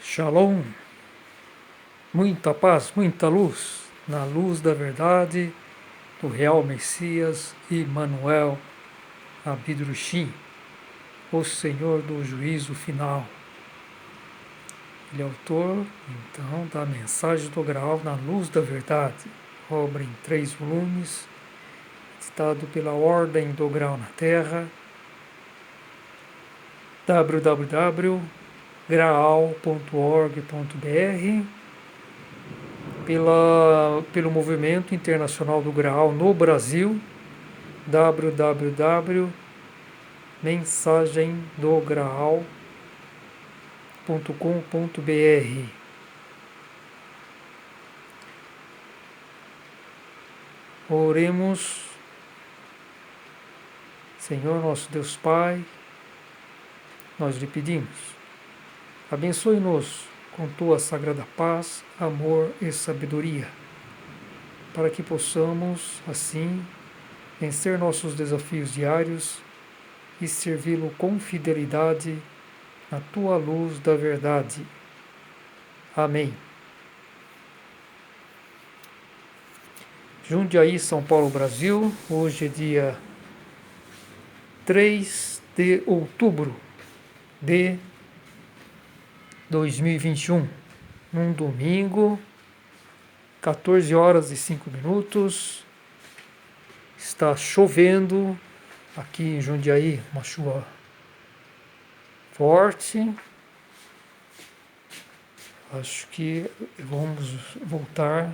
Shalom, muita paz, muita luz, na luz da verdade do real Messias Emmanuel Abidrushim, o Senhor do juízo final. Ele é autor, então, da Mensagem do Graal na Luz da Verdade, obra em 3 volumes, editado pela Ordem do Graal na Terra, www.graal.org.br, pelo Movimento Internacional do Graal no Brasil, www.mensagemdograal.com.br. Oremos. Senhor nosso Deus Pai, nós lhe pedimos, abençoe-nos com tua sagrada paz, amor e sabedoria, para que possamos, assim, vencer nossos desafios diários e servi-lo com fidelidade na tua luz da verdade. Amém. Jundiaí, São Paulo, Brasil. Hoje é dia 3 de outubro de 2021, num domingo, 14 horas e 5 minutos. Está chovendo aqui em Jundiaí, uma chuva forte. Acho que vamos voltar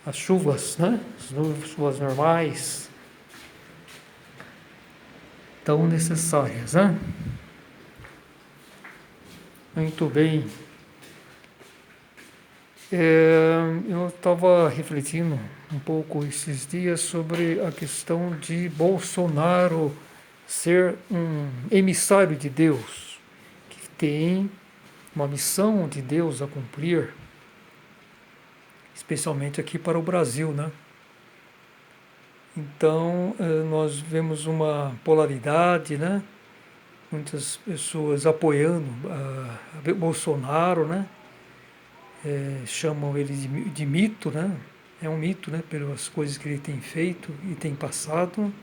às chuvas, né? As chuvas normais, tão necessárias, né? Muito bem. Eu estava refletindo um pouco esses dias sobre a questão de Bolsonaro ser um emissário de Deus, que tem uma missão de Deus a cumprir, especialmente aqui para o Brasil, né? Então, nós vemos uma polaridade, né? Muitas pessoas apoiando Bolsonaro, né? Chamam ele de mito, né? É um mito, né? Pelas coisas que ele tem feito e tem passado.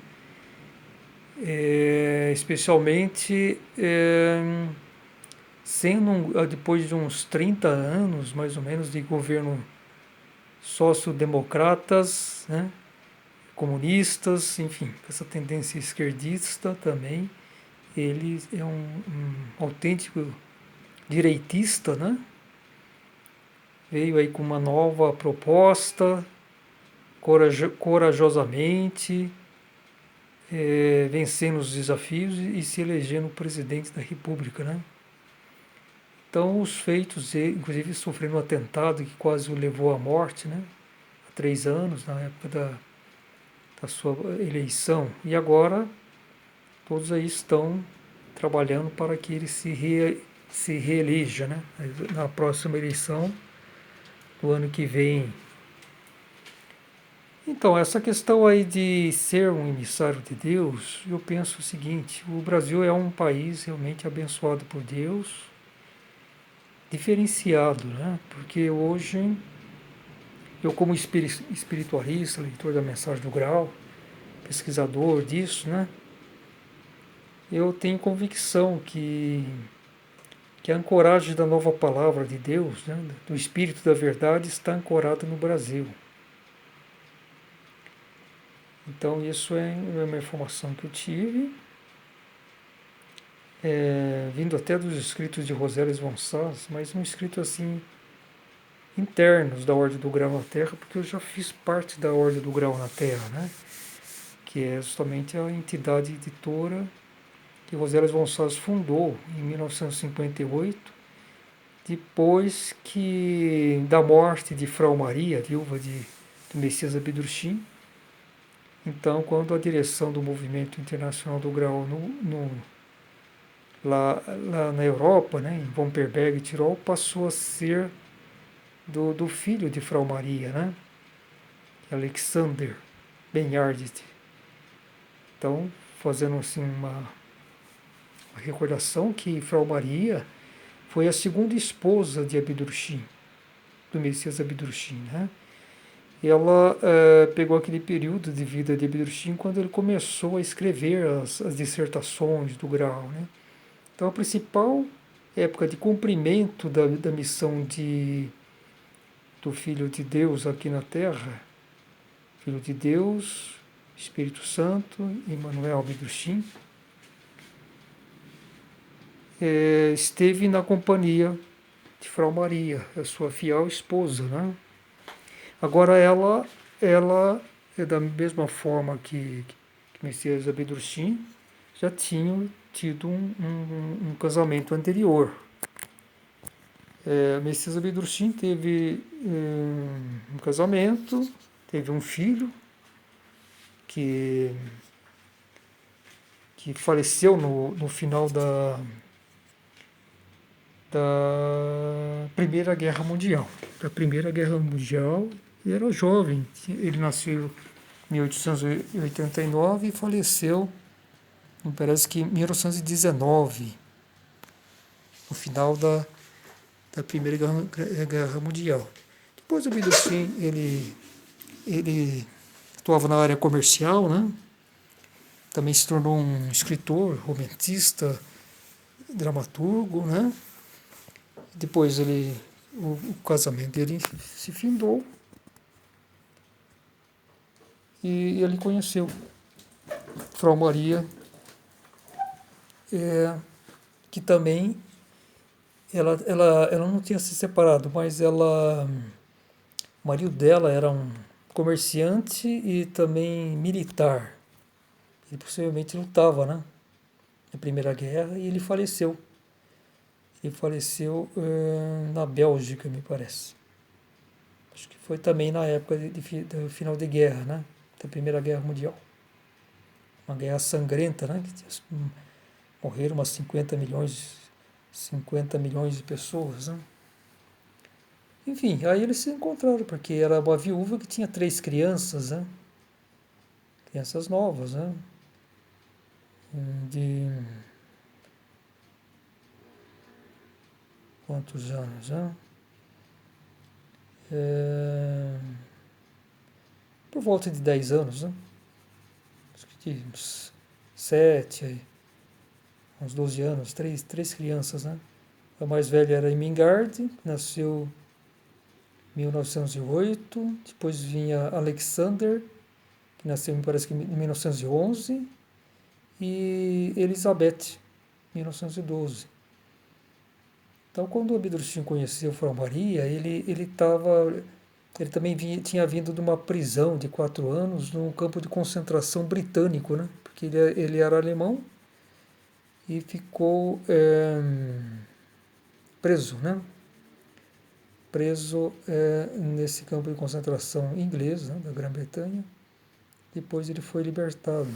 Especialmente sendo depois de uns 30 anos, mais ou menos, de governo sociodemocratas, né? Comunistas, enfim, essa tendência esquerdista também. Ele é um autêntico direitista, né? Veio aí com uma nova proposta, corajosamente, vencendo os desafios e se elegendo presidente da República, né? Então, os feitos, inclusive sofrendo um atentado que quase o levou à morte, né? Há 3 anos, na época da sua eleição. E agora, todos aí estão trabalhando para que ele se reeleja, né? Na próxima eleição do ano que vem. Então, essa questão aí de ser um emissário de Deus, eu penso o seguinte: o Brasil é um país realmente abençoado por Deus, diferenciado, né? Porque hoje, eu como espiritualista, leitor da Mensagem do Graal, pesquisador disso, né? Eu tenho convicção que a ancoragem da nova palavra de Deus, né? Do Espírito da Verdade, está ancorada no Brasil. Então, isso é uma informação que eu tive, vindo até dos escritos de Rosélias Gonçalves, mas um escrito assim, internos da Ordem do Grau na Terra, porque eu já fiz parte da Ordem do Grau na Terra, né? Que é justamente a entidade editora que Rosélias Gonçalves fundou em 1958, depois da morte de Frau Maria, viúva do Messias Abidrushim. Então, quando a direção do Movimento Internacional do Grau lá na Europa, né, em Womperberg, Tirol, passou a ser do filho de Frau Maria, né, Alexander Benhardit. Então, fazendo assim uma recordação que Frau Maria foi a segunda esposa de Abdurrahim, do Messias Abdurrahim, né? Ela pegou aquele período de vida de Abdurrahim quando ele começou a escrever as dissertações do grau, né? Então a principal época de cumprimento da missão do Filho de Deus aqui na Terra, Filho de Deus, Espírito Santo, Emmanuel Abdurrahim, esteve na companhia de Frau Maria, a sua fiel esposa, né? Agora ela é da mesma forma que Messias Abdurrahim, já tinham tido um casamento anterior. Messias Abdurrahim teve um casamento, teve um filho que faleceu no final da Primeira Guerra Mundial. Da Primeira Guerra Mundial, ele era jovem, ele nasceu em 1889 e faleceu, me parece que em 1919, no final da Primeira Guerra Mundial. Depois o Abdurrahim, ele atuava na área comercial, né? Também se tornou um escritor, romancista, dramaturgo, né? Depois o casamento dele se findou e ele conheceu Frau Maria, que também ela não tinha se separado, mas o marido dela era um comerciante e também militar. Ele possivelmente lutava, né, na Primeira Guerra e ele faleceu. Ele faleceu na Bélgica, me parece. Acho que foi também na época do final de guerra, né, da Primeira Guerra Mundial. Uma guerra sangrenta, né, que morreram umas 50 milhões de pessoas, né? Enfim, aí eles se encontraram, porque era uma viúva que tinha 3 crianças, né? Crianças novas, né? De quantos anos, né? Por volta de 10 anos, né? Acho que de uns 7, uns 12 anos, três crianças, né? A mais velha era Irmingard, nasceu em 1908. Depois vinha Alexander, que nasceu, me parece que em 1911. E Elizabeth, 1912. Então, quando o Abdurrahim conheceu Frau Maria, ele também tinha vindo de uma prisão de 4 anos num campo de concentração britânico, né? Porque ele era alemão e ficou preso, né? Preso nesse campo de concentração inglês, né, da Grã-Bretanha. Depois ele foi libertado.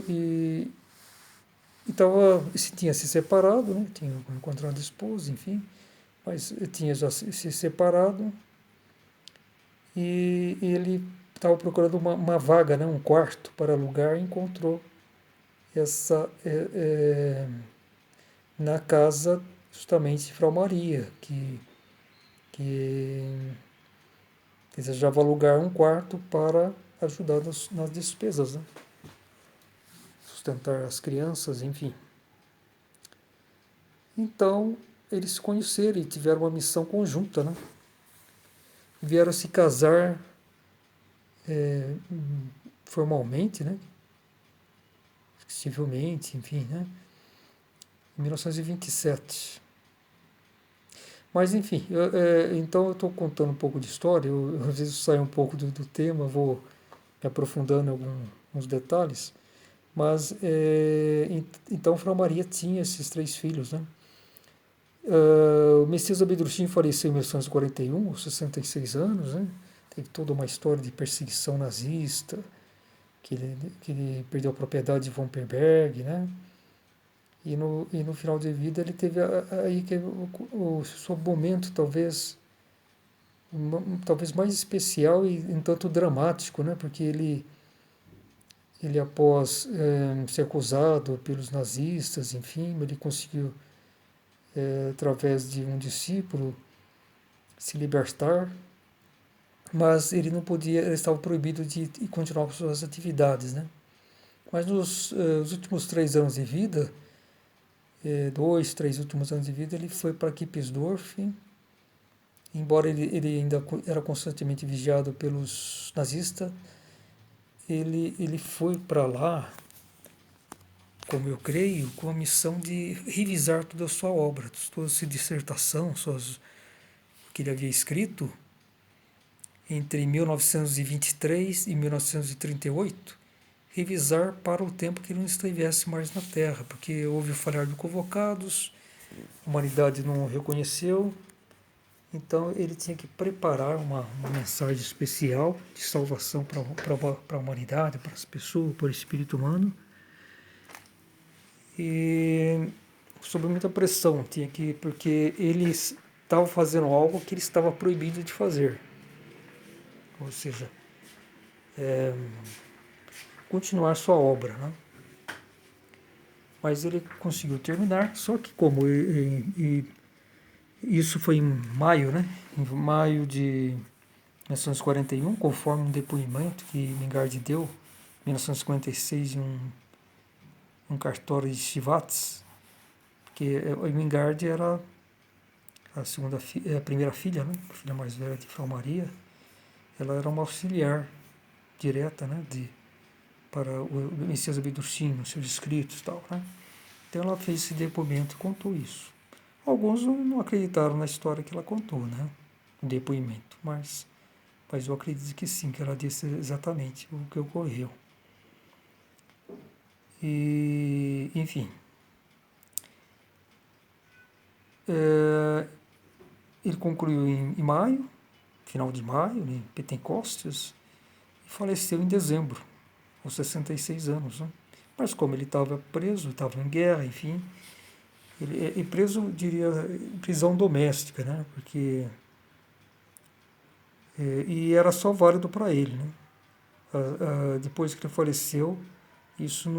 E tinha se separado, né? Tinha encontrado a esposa, enfim, mas tinha já se separado e ele estava procurando uma vaga, né? Um quarto para alugar e encontrou essa na casa justamente de Frau Maria, que desejava alugar um quarto para ajudar nas despesas, né? Sustentar as crianças, enfim. Então, eles se conheceram e tiveram uma missão conjunta, né? Vieram se casar formalmente, né? Civilmente, enfim, né? Em 1927. Mas, enfim, então eu estou contando um pouco de história, às vezes saio um pouco do tema, vou me aprofundando em alguns detalhes, mas, então, Frau Maria tinha esses 3 filhos, né? O Messias Abdurrahim faleceu em 1941, aos 66 anos, né? Teve toda uma história de perseguição nazista, que ele perdeu a propriedade de von Perberg, né? E no final de vida ele teve aí que o seu momento talvez mais especial e um tanto dramático, né? Porque ele após ser acusado pelos nazistas, enfim, ele conseguiu, através de um discípulo, se libertar, mas ele não podia, ele estava proibido de continuar com suas atividades, né? Mas nos os últimos 3 anos de vida, 3 últimos anos de vida, ele foi para Kipsdorf, embora ele ainda era constantemente vigiado pelos nazistas, ele foi para lá, como eu creio, com a missão de revisar toda a sua obra, toda a sua dissertação, que ele havia escrito entre 1923 e 1938, revisar para o tempo que ele não estivesse mais na Terra, porque houve o falhar de convocados, a humanidade não o reconheceu, então ele tinha que preparar uma mensagem especial de salvação para a humanidade, para as pessoas, para o espírito humano. E sob muita pressão, porque ele estava fazendo algo que ele estava proibido de fazer. Ou seja, continuar sua obra, né? Mas ele conseguiu terminar, só que como isso foi em maio, né? Em maio de 1941, conforme um depoimento que Mingard deu, em 1956, em um cartório de Chivates, porque o Mingard era a primeira filha, né? A filha mais velha de Frau Maria. Ela era uma auxiliar direta, né? Para o Messias Abduchin, nos seus escritos e tal, né? Então ela fez esse depoimento e contou isso. Alguns não acreditaram na história que ela contou, né? No depoimento, mas eu acredito que sim, que ela disse exatamente o que ocorreu. E, enfim, ele concluiu em maio, final de maio, em Pentecostes, e faleceu em dezembro, aos 66 anos. Né? Mas como ele estava preso, estava em guerra, enfim, ele é preso, diria, em prisão doméstica, né? Porque e era só válido para ele, né? Depois que ele faleceu, isso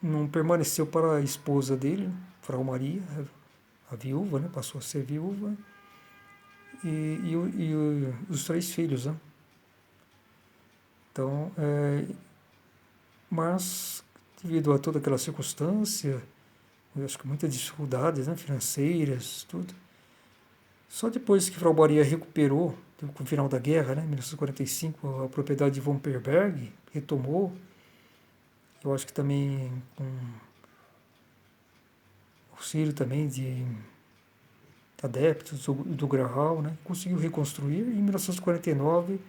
não permaneceu para a esposa dele, Frau Maria, a viúva, né? Passou a ser viúva, e os 3 filhos, né? Então, mas devido a toda aquela circunstância, eu acho que muitas dificuldades, né, financeiras, tudo. Só depois que Frau Maria recuperou, com o final da guerra, né, em 1945, a propriedade de von Perberg retomou. Eu acho que também com auxílio também de adeptos do Grahal, né, conseguiu reconstruir e em 1949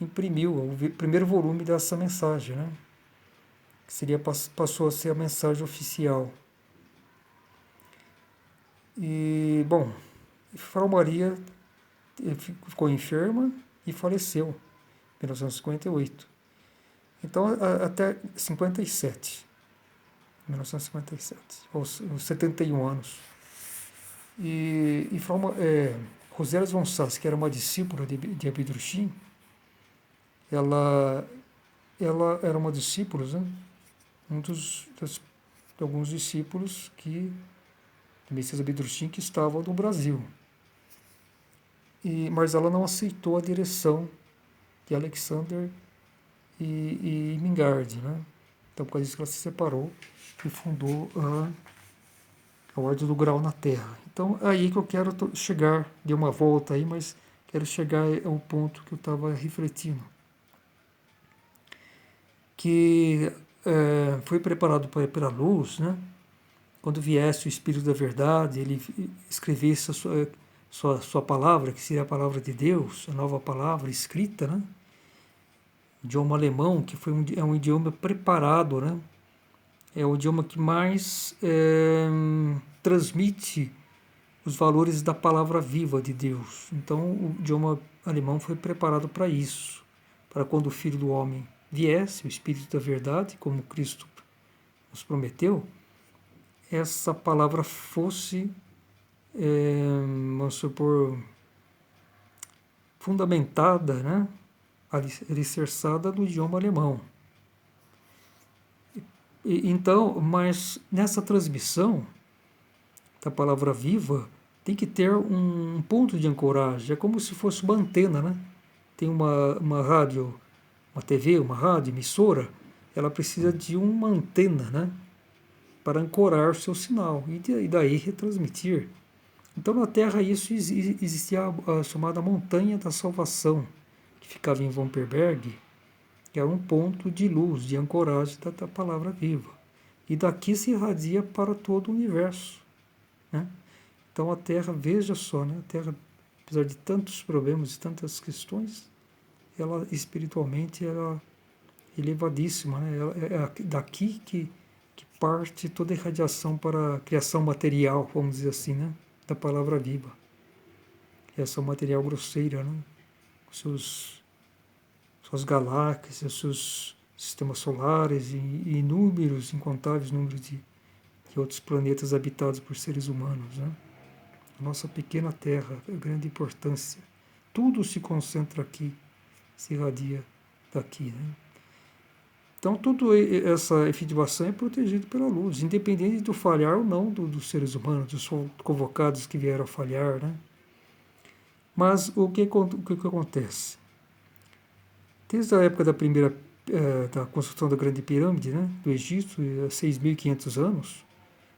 imprimiu o primeiro volume dessa mensagem, né, que passou a ser a mensagem oficial. E, bom, Frau Maria ficou enferma e faleceu em 1958. Então, até 57, 1957, aos 71 anos. E Rosélia von Sass, que era uma discípula de Abdrushim, ela era uma discípula, né? De alguns discípulos de Messias Abdrushim que estavam no Brasil. Mas ela não aceitou a direção de Alexander e Mingard, né? Então, por causa disso que ela se separou e fundou a Ordem do Grau na Terra. Então, é aí que eu quero chegar, dei uma volta aí, mas quero chegar ao ponto que eu estava refletindo. Que foi preparado pela luz, né? Quando viesse o Espírito da Verdade, ele escrevesse a sua palavra, que seria a palavra de Deus, a nova palavra escrita, né? Idioma alemão, que é um idioma preparado, né? É o idioma que mais transmite os valores da palavra viva de Deus. Então, o idioma alemão foi preparado para isso, para quando o Filho do Homem viesse, o Espírito da Verdade, como Cristo nos prometeu, essa palavra fosse, vamos supor, fundamentada, né, alicerçada no idioma alemão. Então, mas nessa transmissão da palavra viva, tem que ter um ponto de ancoragem. É como se fosse uma antena, né? Tem uma rádio, uma TV, uma rádio, emissora, ela precisa de uma antena, né? Para ancorar o seu sinal e daí retransmitir. Então na Terra isso existia a chamada Montanha da Salvação, que ficava em Womperberg, que era um ponto de luz, de ancoragem da palavra viva. E daqui se irradia para todo o universo, né? Então a Terra, veja só, né? A Terra, apesar de tantos problemas e tantas questões, ela espiritualmente era elevadíssima, né? É daqui que parte toda a irradiação para a criação material, vamos dizer assim, né? Da palavra viva. Criação material grosseira, né? Suas galáxias, seus sistemas solares e inúmeros, incontáveis números de outros planetas habitados por seres humanos, né? A nossa pequena Terra, a grande importância. Tudo se concentra aqui, se irradia daqui, né? Então, toda essa efetivação é protegida pela luz, independente do falhar ou não dos seres humanos, dos convocados que vieram a falhar, né? Mas o que acontece? Desde a época da primeira da construção da Grande Pirâmide, né, do Egito, há 6.500 anos,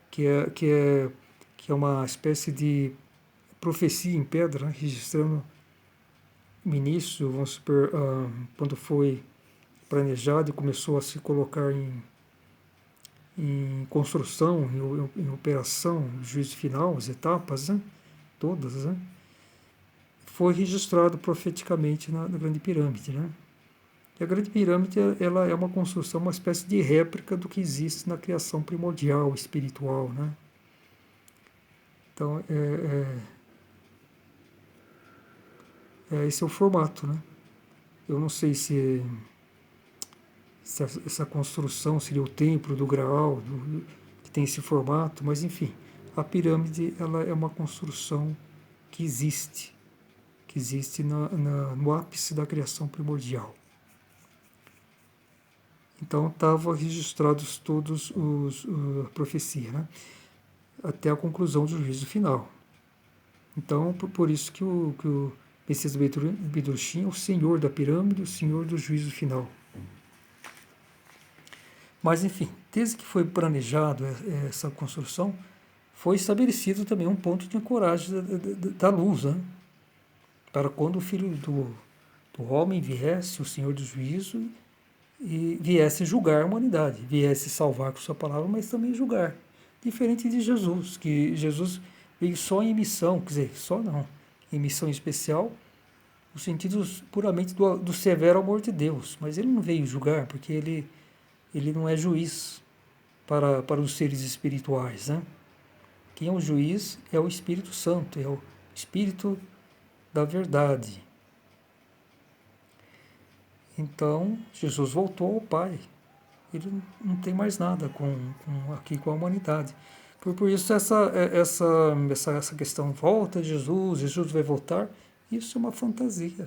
que é uma espécie de profecia em pedra, né, registrando o início, vamos supor, quando foi planejado e começou a se colocar em construção, em operação, juízo final, as etapas, né, todas, né, foi registrado profeticamente na Grande Pirâmide, né? E a Grande Pirâmide, ela é uma construção, uma espécie de réplica do que existe na criação primordial, espiritual, né? Então, esse é o formato, né? Eu não sei se essa construção seria o templo do Graal, que tem esse formato, mas enfim, a pirâmide, ela é uma construção que existe no ápice da criação primordial. Então estavam registrados todos a profecia, né? Até a conclusão do juízo final. Então, por isso que o Messias Bedrushim é o senhor da pirâmide, o senhor do juízo final. Mas, enfim, desde que foi planejado essa construção, foi estabelecido também um ponto de ancoragem da luz, né? Para quando o filho do homem viesse, o senhor do juízo, e viesse julgar a humanidade, viesse salvar com sua palavra, mas também julgar. Diferente de Jesus, que Jesus veio só em missão, quer dizer, só não, em missão especial, no sentido puramente do severo amor de Deus, mas ele não veio julgar, porque ele não é juiz para os seres espirituais, né? Quem é o juiz é o Espírito Santo, é o Espírito da verdade. Então, Jesus voltou ao Pai. Ele não tem mais nada aqui com a humanidade. Por isso, essa questão, volta Jesus vai voltar, isso é uma fantasia.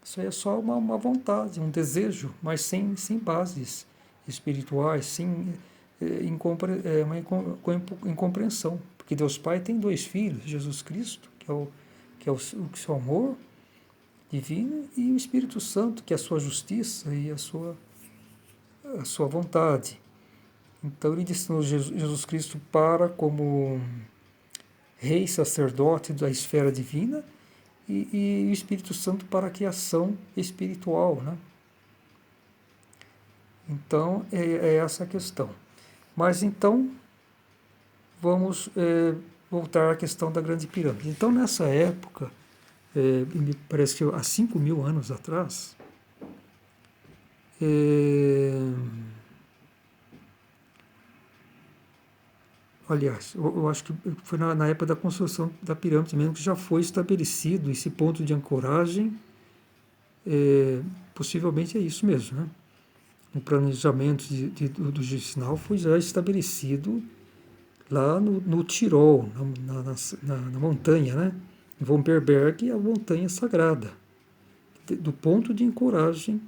Isso aí é só uma vontade, um desejo, mas sem bases espirituais, sem uma incompreensão. Porque Deus Pai tem dois filhos, Jesus Cristo, que é o seu amor divino, e o Espírito Santo, que é a sua justiça e a sua vontade. Então ele destinou Jesus Cristo para como rei sacerdote da esfera divina e o Espírito Santo para a criação espiritual, né? Então é essa a questão. Mas então vamos voltar à questão da Grande Pirâmide. Então nessa época, me parece que há 5.000 anos atrás, aliás, eu acho que foi na época da construção da pirâmide mesmo que já foi estabelecido esse ponto de ancoragem. Possivelmente é isso mesmo, né? O planejamento do juízo final foi já estabelecido lá no Tirol, na montanha, né? Em Womperberg, a montanha sagrada, do ponto de ancoragem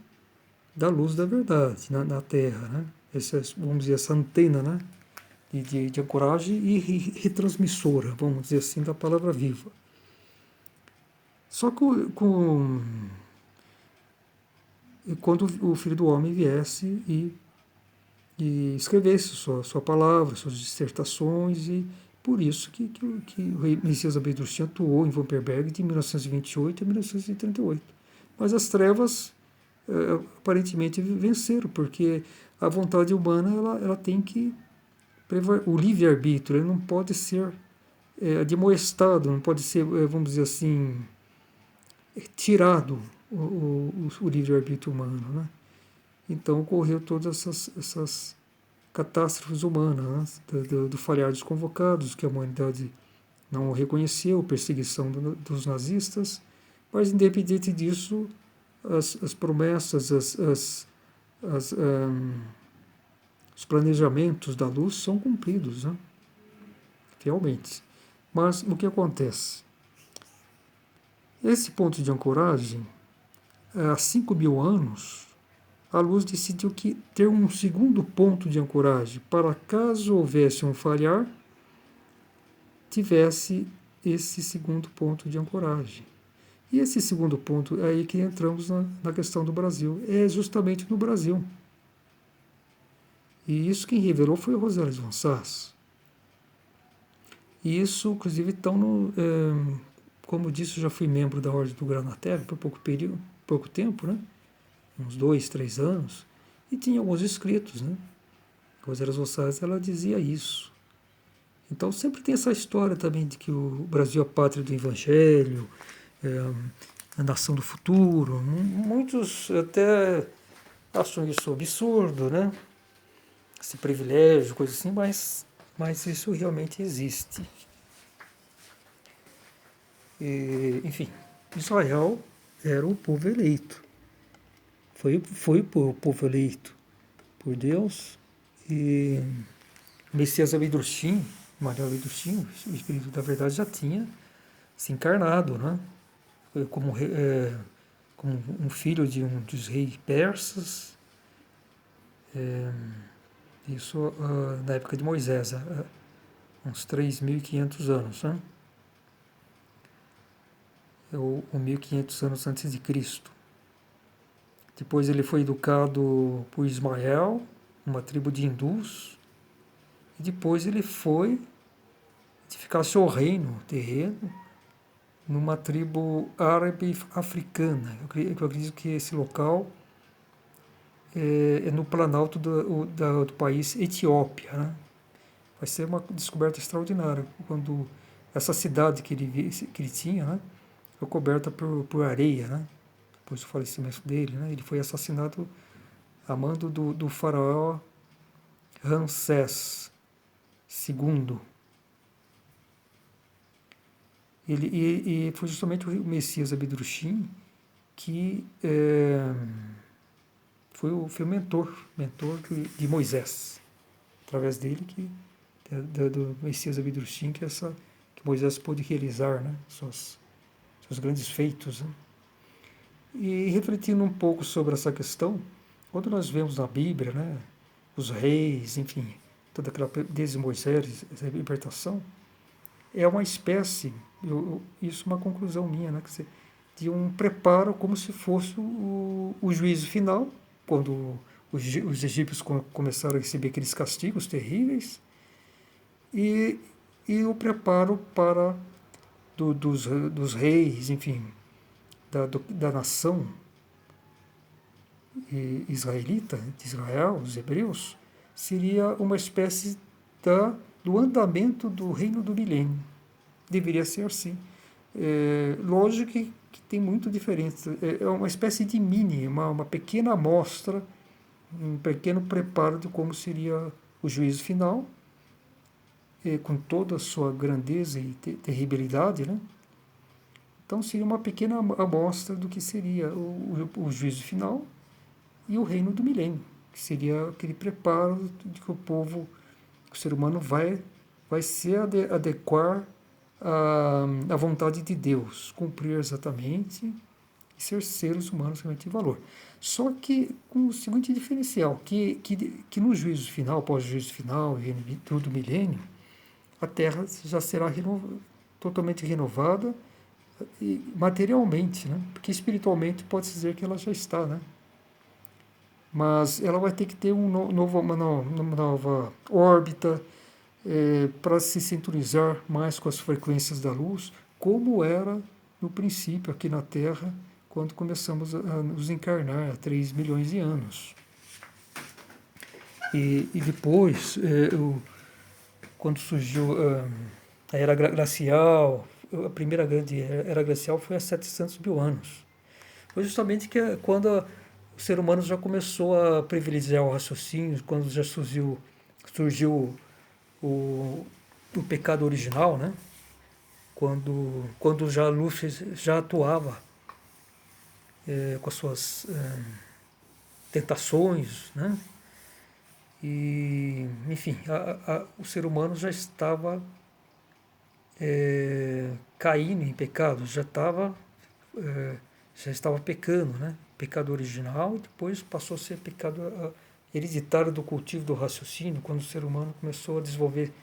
da luz da verdade na Terra, né? vamos dizer, essa antena, né? De ancoragem e retransmissora, vamos dizer assim, da palavra viva. Só que quando o Filho do Homem viesse e escrevesse sua palavra, suas dissertações, e por isso que o rei Messias Abedurcim atuou em Wurtemberg de 1928 a 1938. Mas as trevas aparentemente venceram, porque a vontade humana ela tem que o livre-arbítrio, ele não pode ser admoestado, não pode ser, vamos dizer assim, tirado o livre-arbítrio humano, né? Então ocorreu todas essas catástrofes humanas, né? do falhar dos convocados, que a humanidade não reconheceu, perseguição dos nazistas, mas independente disso, as promessas, os planejamentos da luz são cumpridos, né? Fielmente. Mas o que acontece? Esse ponto de ancoragem, há 5.000 anos, a luz decidiu que ter um segundo ponto de ancoragem para caso houvesse um falhar, tivesse esse segundo ponto de ancoragem. E esse segundo ponto, é aí que entramos na questão do Brasil, é justamente no Brasil. E isso quem revelou foi o Rosales von Sass. E isso, inclusive, estão como disse, eu já fui membro da Ordem do Grão na Terra por pouco tempo, né? Uns 2, 3 anos, e tinha alguns escritos, né? Rosales von Sass, ela dizia isso. Então sempre tem essa história também de que o Brasil é a pátria do Evangelho, a nação do futuro. Muitos até acham isso absurdo, né? Esse privilégio, coisa assim, mas isso realmente existe. E, enfim, Israel era o povo eleito. Foi o povo eleito por Deus. E Messias Abedurcim, Maria Abedurcim, o Espírito da Verdade já tinha se encarnado, né? Como um filho de um dos reis persas, isso na época de Moisés, uns 3.500 anos, né? Ou 1.500 anos antes de Cristo. Depois ele foi educado por Ismael, uma tribo de hindus, e depois ele foi edificar seu reino terreno numa tribo árabe africana. Eu acredito que esse local é no planalto do país Etiópia, né? Vai ser uma descoberta extraordinária quando essa cidade que ele tinha, né, foi coberta por areia, né? Depois do falecimento dele, né? Ele foi assassinado a mando do faraó Ramsés II. E foi justamente o Messias Abedurcim que foi o mentor de Moisés. Através dele, do Messias Abedurcim, que Moisés pôde realizar, né, seus grandes feitos. Né? E refletindo um pouco sobre essa questão, quando nós vemos na Bíblia, né, os reis, enfim, toda aquela, desde Moisés, essa libertação, é uma espécie, isso é uma conclusão minha, né, de um preparo como se fosse o juízo final, quando os egípcios começaram a receber aqueles castigos terríveis, e o preparo para dos reis, enfim, da nação israelita, de Israel, os hebreus, seria uma espécie do andamento do reino do milênio. Deveria ser assim. Lógico que tem muito diferença. É uma espécie de uma pequena amostra, um pequeno preparo de como seria o juízo final, com toda a sua grandeza e terribilidade, né? Então seria uma pequena amostra do que seria o juízo final e o reino do milênio, que seria aquele preparo de que o ser humano vai se adequar à vontade de Deus, cumprir exatamente, ser seres humanos realmente de valor. Só que com o seguinte diferencial, que no juízo final, pós-juízo final, do milênio, a Terra já será totalmente renovada materialmente, né? Porque espiritualmente pode-se dizer que ela já está, né? Mas ela vai ter que ter uma nova órbita para se sintonizar mais com as frequências da luz, como era no princípio aqui na Terra, quando começamos a nos encarnar há 3 milhões de anos. E depois, quando surgiu a Era Glacial, a primeira grande Era Glacial foi há 700 mil anos. Foi justamente quando o ser humano já começou a privilegiar o raciocínio, quando já surgiu o pecado original, né? Quando já Lúcifer já atuava com as suas tentações, né? E, enfim, o ser humano já estava caindo em pecado, já estava pecando, né? Pecado original, e depois passou a ser pecado hereditário do cultivo do raciocínio, quando o ser humano começou a desenvolver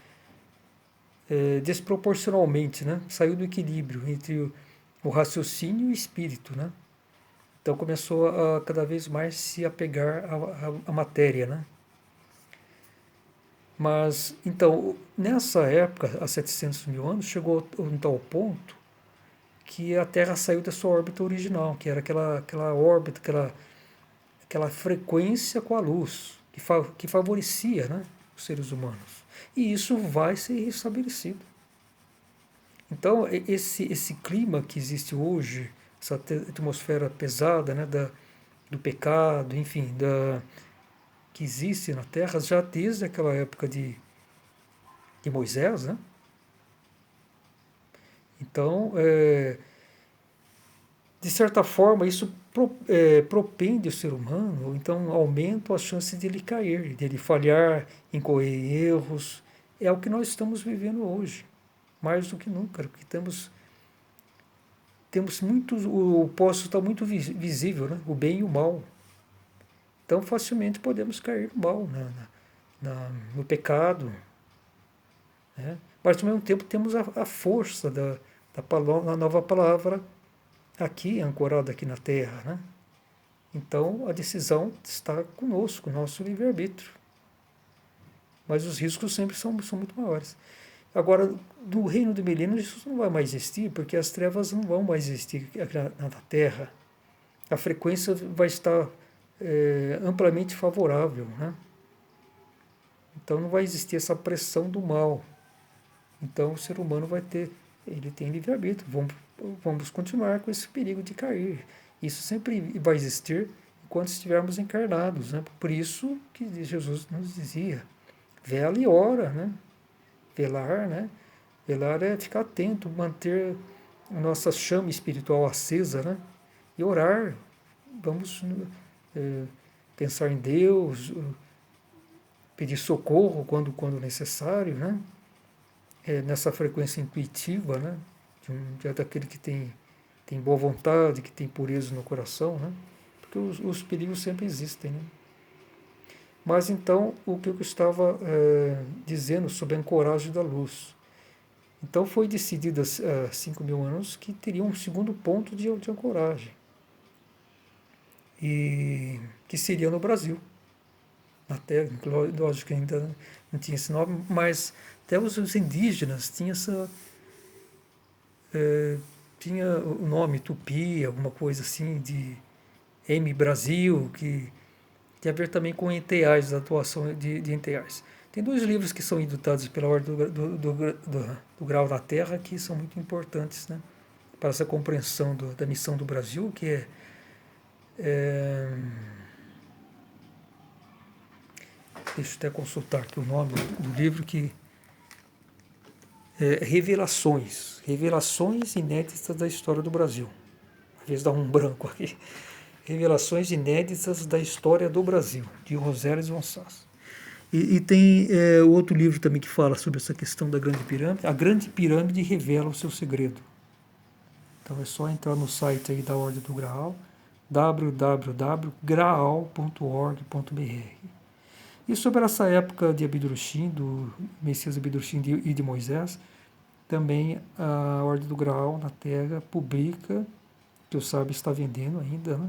desproporcionalmente, né? Saiu do equilíbrio entre o raciocínio e o espírito, né? Então começou a cada vez mais se apegar à matéria, né? Mas, então, nessa época, há 700 mil anos, chegou a um tal ponto que a Terra saiu da sua órbita original, que era aquela órbita, aquela frequência com a luz, que favorecia, né, os seres humanos. E isso vai ser restabelecido. Então, esse clima que existe hoje, essa atmosfera pesada, né, do pecado, enfim, que existe na Terra, já desde aquela época de Moisés, né? Então, de certa forma, isso propende o ser humano, ou então aumenta as chances de ele cair, de ele falhar, incorrer em erros. É o que nós estamos vivendo hoje, mais do que nunca, porque temos muito, o oposto está muito visível, né? O bem e o mal. Então, facilmente podemos cair no mal, no pecado, né? Mas, ao mesmo tempo, temos a força da nova palavra aqui, ancorada aqui na Terra, né? Então, a decisão está conosco, nosso livre-arbítrio. Mas os riscos sempre são muito maiores. Agora, no reino do milênio, isso não vai mais existir, porque as trevas não vão mais existir na Terra. A frequência vai estar amplamente favorável, né? Então, não vai existir essa pressão do mal. Então, o ser humano ele tem livre-arbítrio. Vamos continuar com esse perigo de cair. Isso sempre vai existir enquanto estivermos encarnados, né? Por isso que Jesus nos dizia, vela e ora, né? Velar, né? Velar é ficar atento, manter a nossa chama espiritual acesa, né? E orar. Vamos pensar em Deus, pedir socorro quando necessário, né? Nessa frequência intuitiva, né? Daquele que tem boa vontade, que tem pureza no coração, né? Porque os perigos sempre existem, né? Mas então, o que eu estava dizendo sobre a ancoragem da luz. Então foi decidido há 5 mil anos que teria um segundo ponto de ancoragem, e que seria no Brasil. Na Terra, lógico que ainda não tinha esse nome, mas até os indígenas tinham tinha o nome Tupi, alguma coisa assim, de M Brasil, que tem a ver também com enteais, a atuação de enteais. Tem 2 livros que são editados pela Ordem do Grau da Terra que são muito importantes, né, para essa compreensão da missão do Brasil, que deixa eu até consultar aqui o nome do livro, que é Revelações Inéditas da História do Brasil. Às vezes dá um branco aqui. Revelações Inéditas da História do Brasil, de Rosério Gonçalves. E tem outro livro também que fala sobre essa questão da Grande Pirâmide. A Grande Pirâmide revela o seu segredo. Então é só entrar no site aí da Ordem do Graal, www.graal.org.br. E sobre essa época de Abidrushim, do Messias Abidrushim e de Moisés, também a Ordem do Graal na Terra publica, que eu saiba está vendendo ainda, né?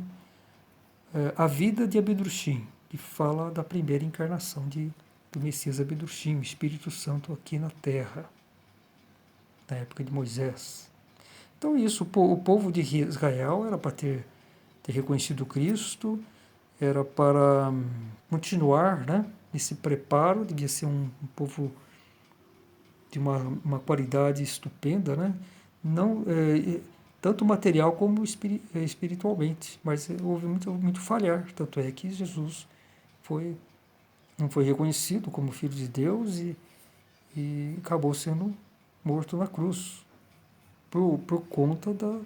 A Vida de Abidrushim, que fala da primeira encarnação do Messias Abidrushim, o Espírito Santo aqui na Terra, na época de Moisés. Então isso, o povo de Israel era para ter reconhecido Cristo, era para continuar, né, nesse preparo, devia ser um povo de uma qualidade estupenda, né? Não, tanto material como espiritualmente, mas houve muito falhar, tanto é que Jesus não foi reconhecido como Filho de Deus e acabou sendo morto na cruz, por conta da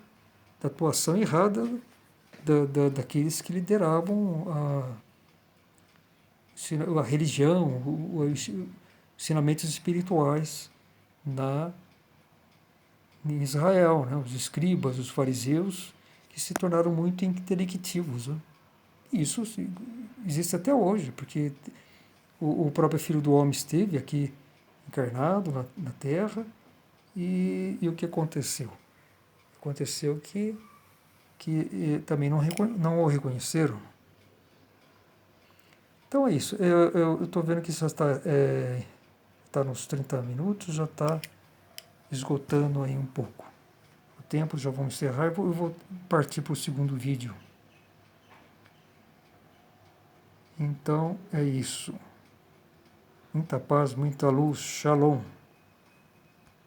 atuação errada daqueles que lideravam a religião, os ensinamentos espirituais em Israel, né? Os escribas, os fariseus, que se tornaram muito intelectivos. Né? E isso existe até hoje, porque o próprio Filho do Homem esteve aqui encarnado na Terra, e o que aconteceu? Aconteceu que também não o reconheceram. Então é isso. Eu estou vendo que já está nos 30 minutos, já está esgotando aí um pouco o tempo, já vamos encerrar. Eu vou partir para o segundo vídeo. Então é isso. Muita paz, muita luz. Shalom.